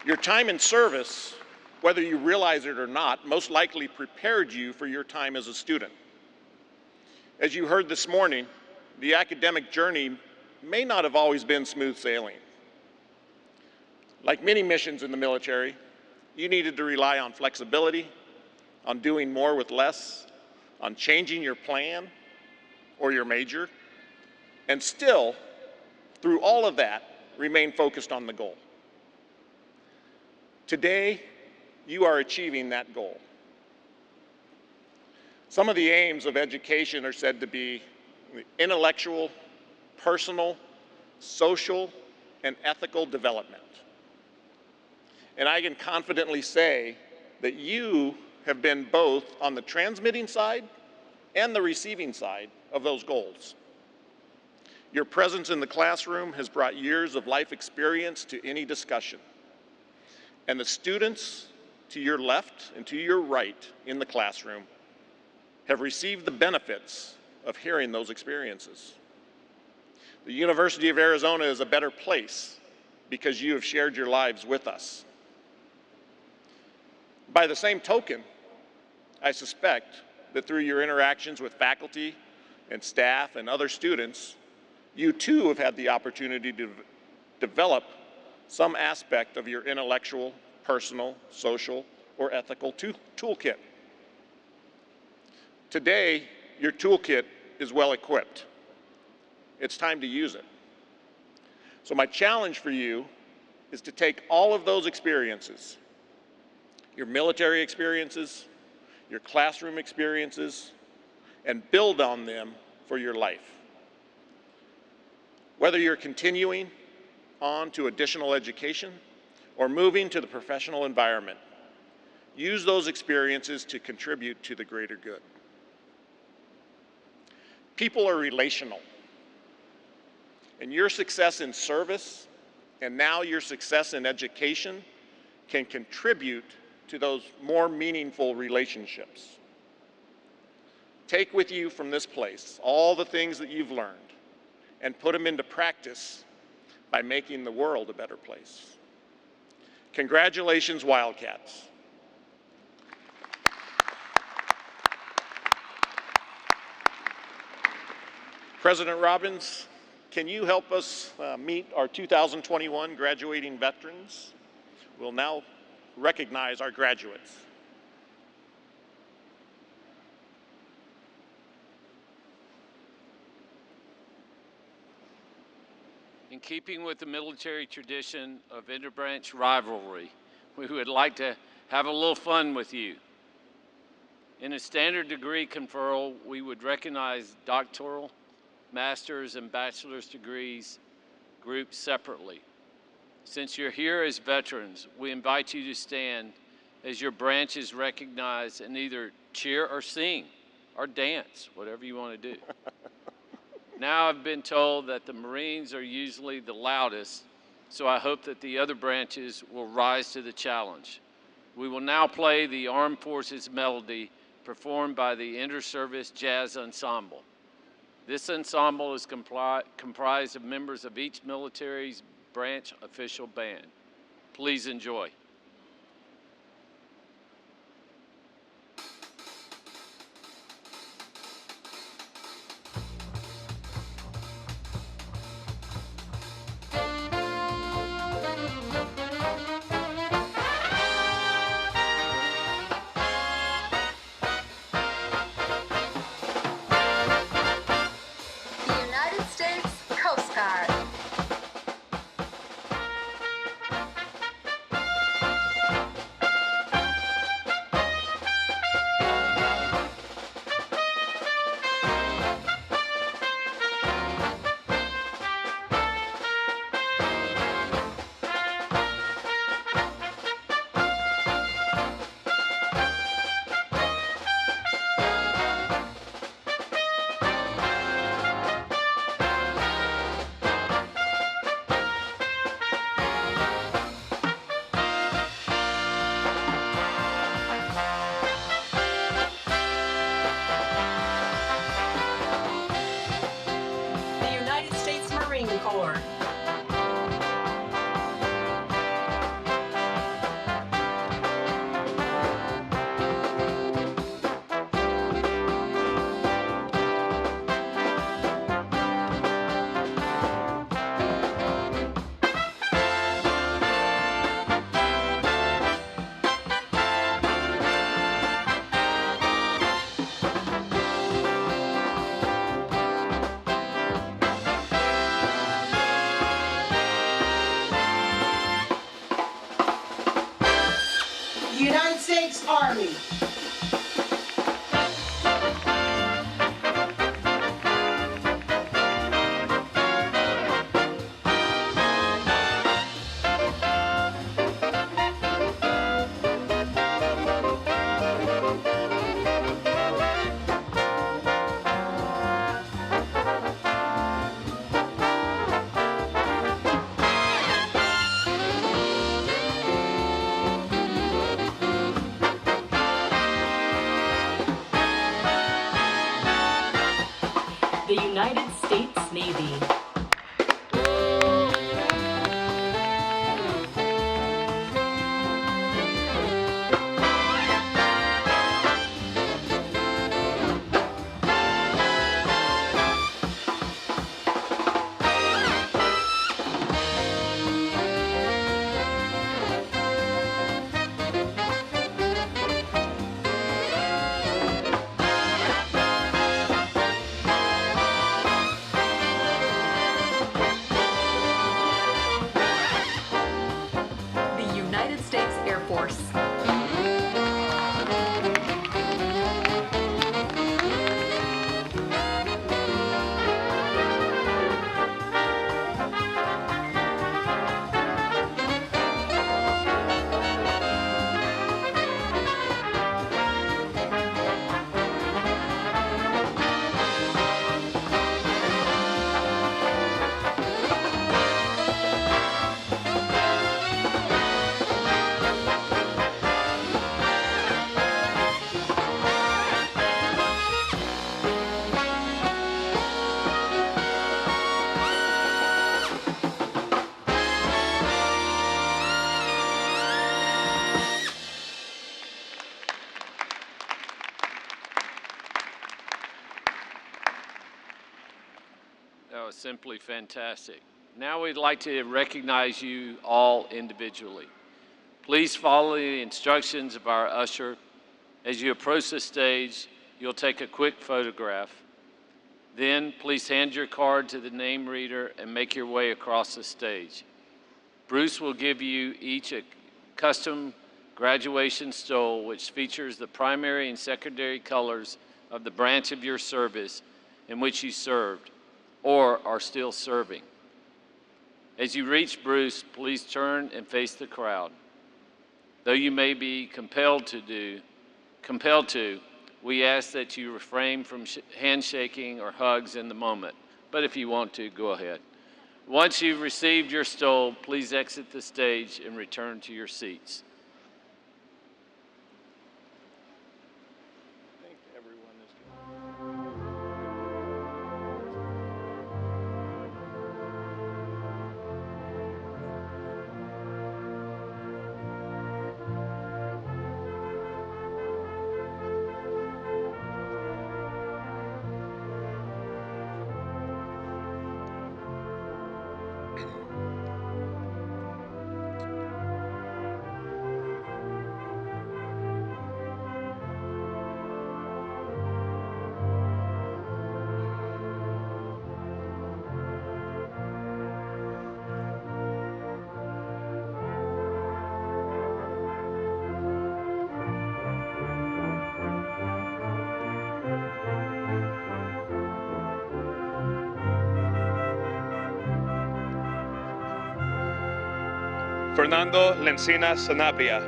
Your time in service, whether you realize it or not, most likely prepared you for your time as a student. As you heard this morning, the academic journey may not have always been smooth sailing. Like many missions in the military, you needed to rely on flexibility, on doing more with less, on changing your plan or your major, and still, through all of that, remain focused on the goal. Today, you are achieving that goal. Some of the aims of education are said to be intellectual, personal, social, and ethical development. And I can confidently say that you have been both on the transmitting side and the receiving side of those goals. Your presence in the classroom has brought years of life experience to any discussion. And the students to your left and to your right in the classroom have received the benefits of hearing those experiences. The University of Arizona is a better place because you have shared your lives with us. By the same token, I suspect that through your interactions with faculty and staff and other students, you too have had the opportunity to develop some aspect of your intellectual, personal, social, or ethical toolkit. Today, your toolkit is well equipped. It's time to use it. So my challenge for you is to take all of those experiences, your military experiences, your classroom experiences, and build on them for your life. Whether you're continuing on to additional education or moving to the professional environment, use those experiences to contribute to the greater good. People are relational, and your success in service and now your success in education can contribute to those more meaningful relationships. Take with you from this place all the things that you've learned and put them into practice by making the world a better place. Congratulations, Wildcats. President Robbins, can you help us meet our 2021 graduating veterans? We'll now recognize our graduates. In keeping with the military tradition of interbranch rivalry, we would like to have a little fun with you. In a standard degree conferral, we would recognize doctoral, master's, and bachelor's degrees grouped separately. Since you're here as veterans, we invite you to stand as your branch is recognized and either cheer or sing or dance, whatever you want to do. Now I've been told that the Marines are usually the loudest, so I hope that the other branches will rise to the challenge. We will now play the Armed Forces Melody performed by the Inter-Service Jazz Ensemble. This ensemble is comprised of members of each military's branch official band. Please enjoy. United States Army. The United States Navy. That was simply fantastic. Now we'd like to recognize you all individually. Please follow the instructions of our usher. As you approach the stage, you'll take a quick photograph. Then please hand your card to the name reader and make your way across the stage. Bruce will give you each a custom graduation stole which features the primary and secondary colors of the branch of your service in which you served or are still serving. As you reach Bruce, please turn and face the crowd. Though you may be compelled to, We ask that you refrain from handshaking or hugs in the moment, but if you want to, go ahead. Once you've received your stole, please exit the stage and return to your seats. I think everyone is Fernando Lencina Sanabria.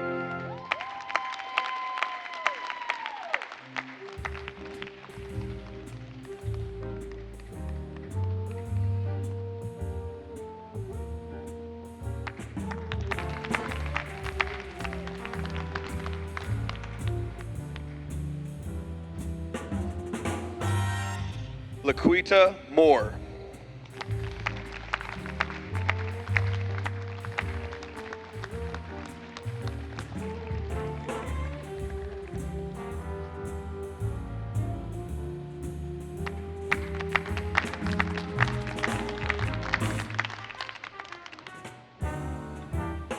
Laquita Moore.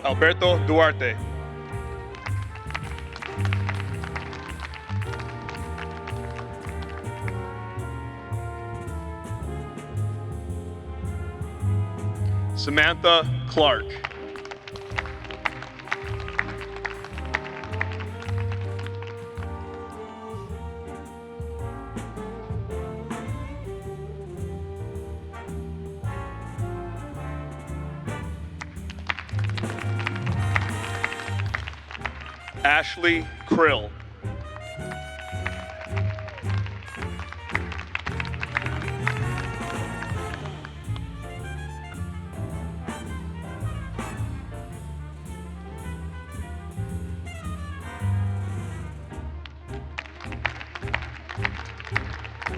Alberto Duarte. Samantha Clark. Ashley Krill.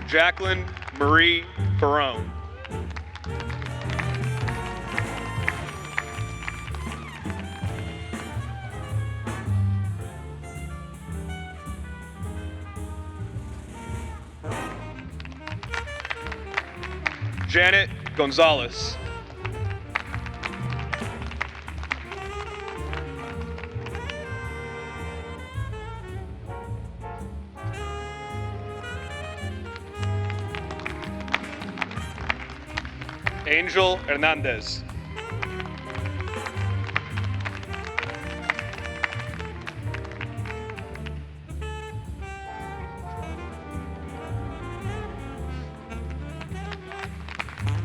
Jacqueline Marie Barone. Janet Gonzalez. Angel Hernandez.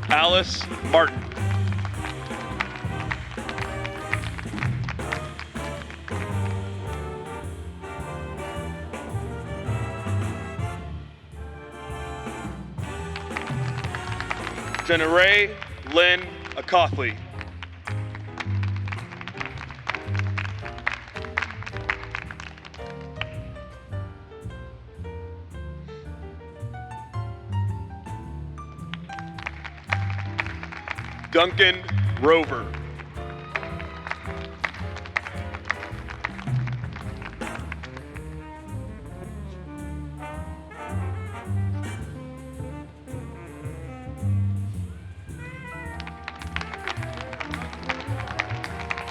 Alice Martin. Jenarae Lynn Acothley. Duncan Rover.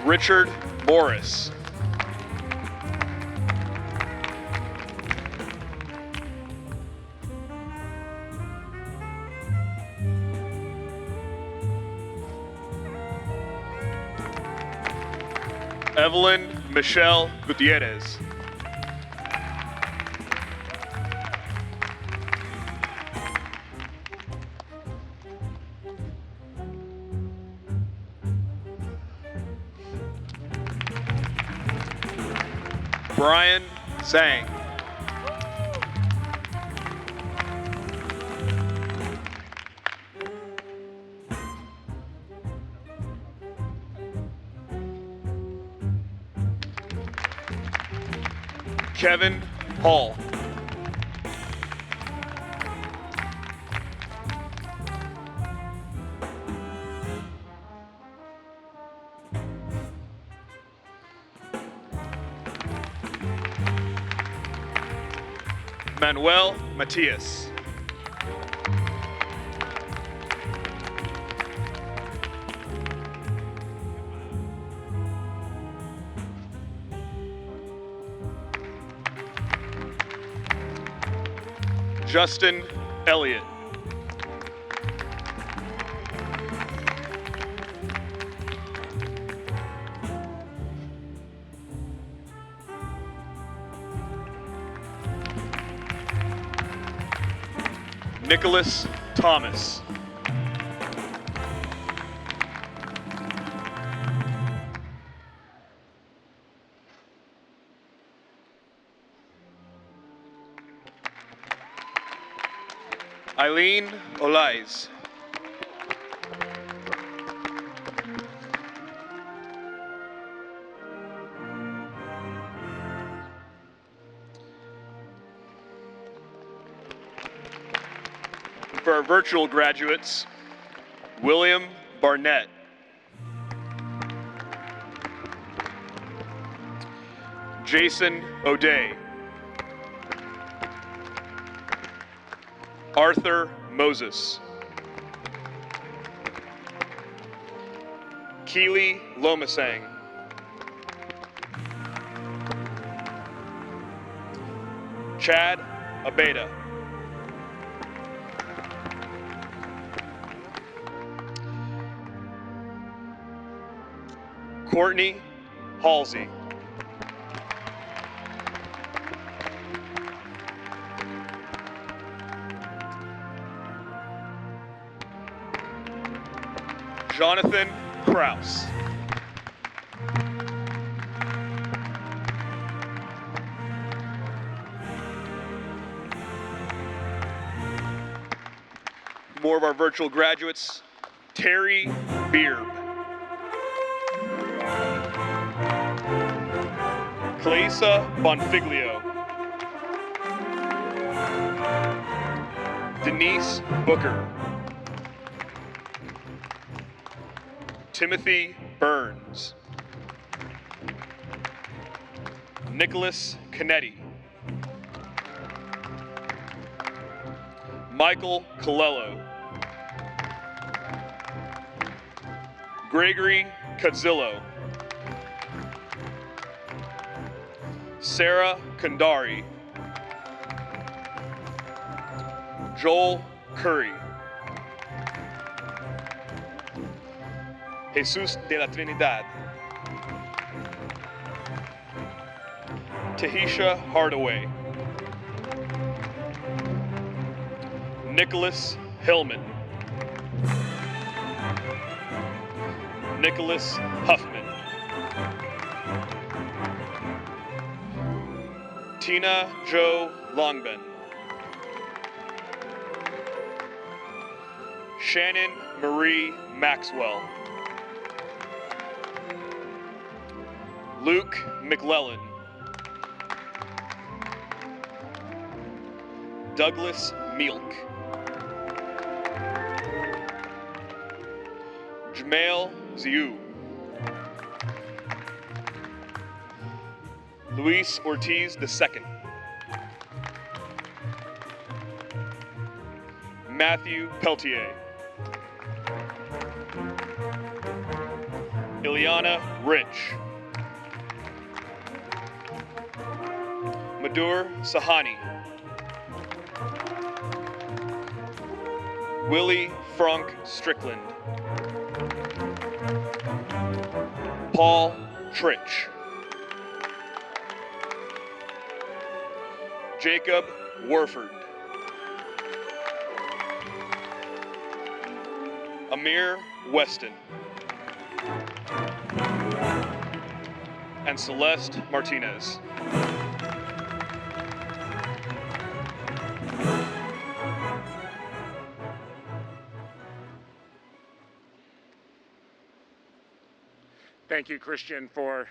Richard Morris. Evelyn Michelle Gutierrez. Brian Zhang. Kevin Hall. Manuel Matias. Justin Elliott. Nicholas Thomas. Eileen Olais. For our virtual graduates, William Barnett. Jason O'Day. Arthur Moses. Keely Lomasang. Chad Abeda. Courtney Halsey. Jonathan Kraus. More of our virtual graduates, Terry Beard. Claysa Bonfiglio. Denise Booker. Timothy Burns. Nicholas Canetti. Michael Colello. Gregory Cudzillo. Sarah Kandari. Joel Curry. Jesus de la Trinidad. Tahisha Hardaway. Nicholas Hillman. Nicholas Huffman. Tina Jo Longben. Shannon Marie Maxwell. Luke McLellan. Douglas Mielk. Jamail Ziu. Luis Ortiz II. Matthew Peltier. Ileana Rich. Madhur Sahani. Willie Frank Strickland. Paul Tritch. Jacob Warford. Amir Weston. And Celeste Martinez. Thank you, Christian, for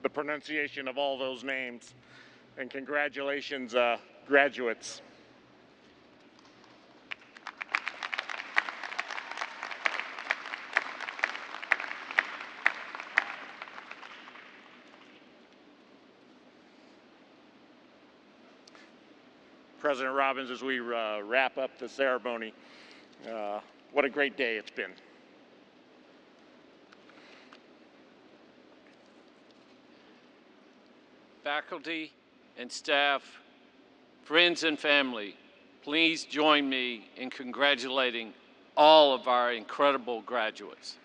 the pronunciation of all those names. And congratulations, graduates. President Robbins, as we wrap up the ceremony, what a great day it's been. Faculty and staff, friends and family, please join me in congratulating all of our incredible graduates.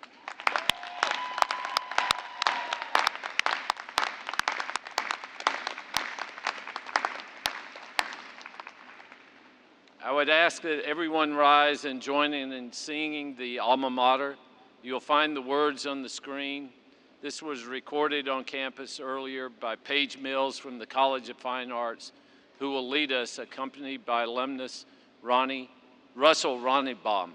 I would ask that everyone rise and join in singing the alma mater. You'll find the words on the screen. This was recorded on campus earlier by Paige Mills from the College of Fine Arts, who will lead us, accompanied by alumnus Russell Ronnebaum.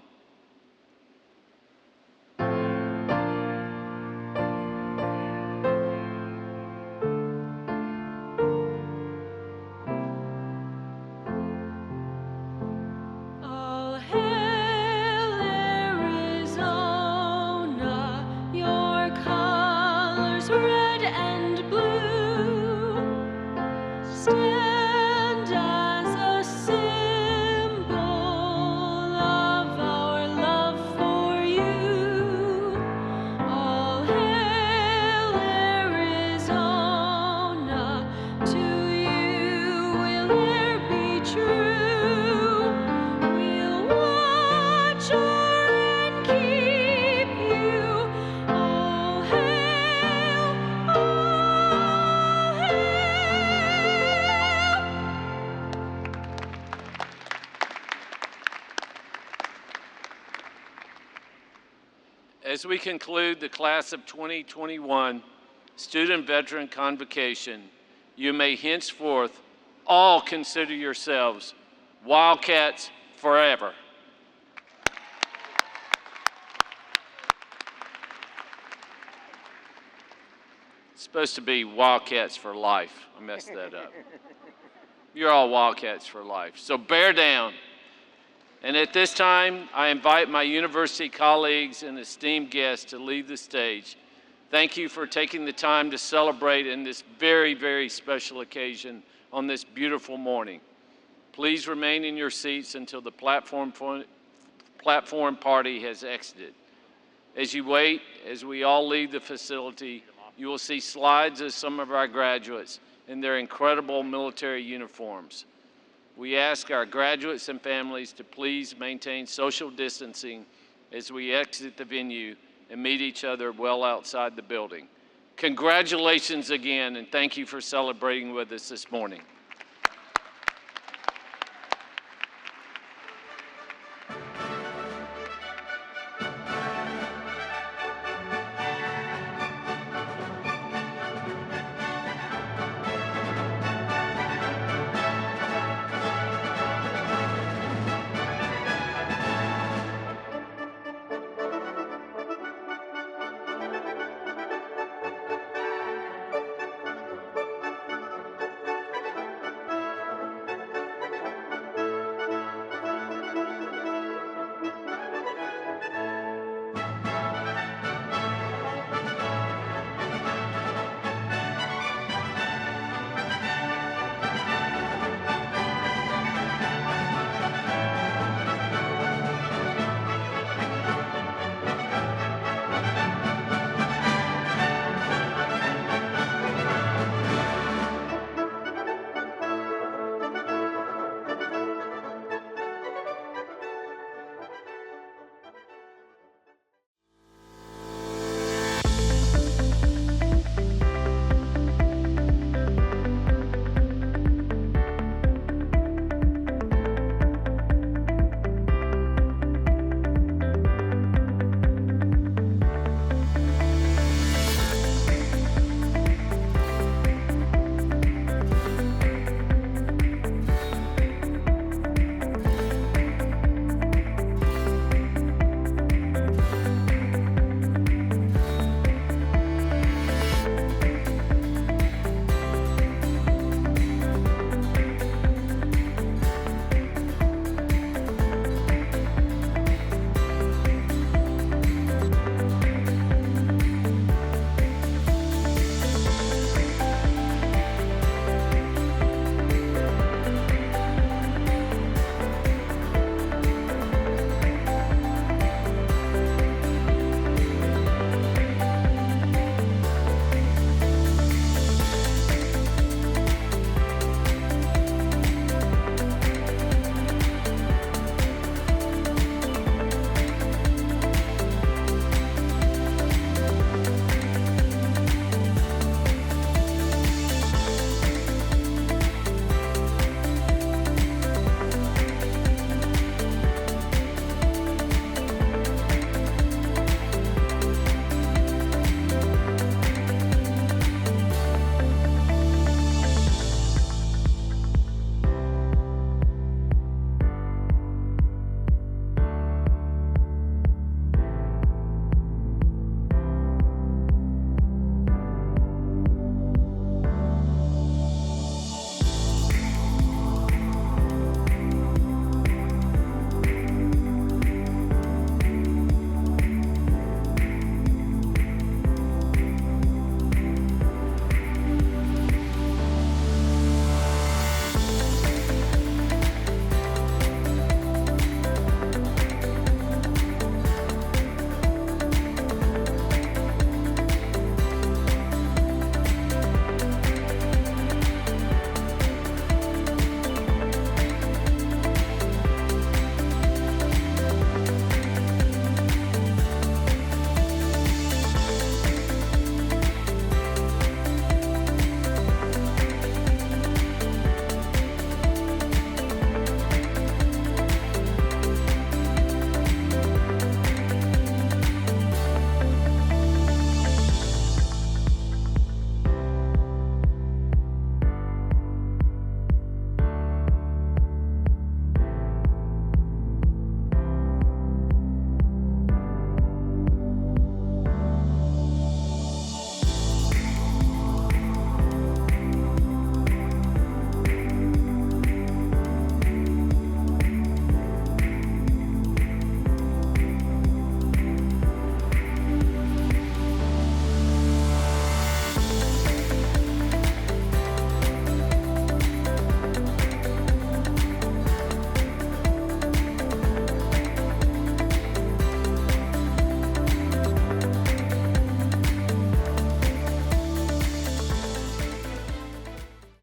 As we conclude the class of 2021 Student Veteran Convocation, you may henceforth all consider yourselves Wildcats forever. It's supposed to be Wildcats for life. I messed that up. You're all Wildcats for life. So bear down. And at this time, I invite my university colleagues and esteemed guests to leave the stage. Thank you for taking the time to celebrate in this very, very special occasion on this beautiful morning. Please remain in your seats until the platform party has exited. As you wait, as we all leave the facility, you will see slides of some of our graduates in their incredible military uniforms. We ask our graduates and families to please maintain social distancing as we exit the venue and meet each other well outside the building. Congratulations again, and thank you for celebrating with us this morning.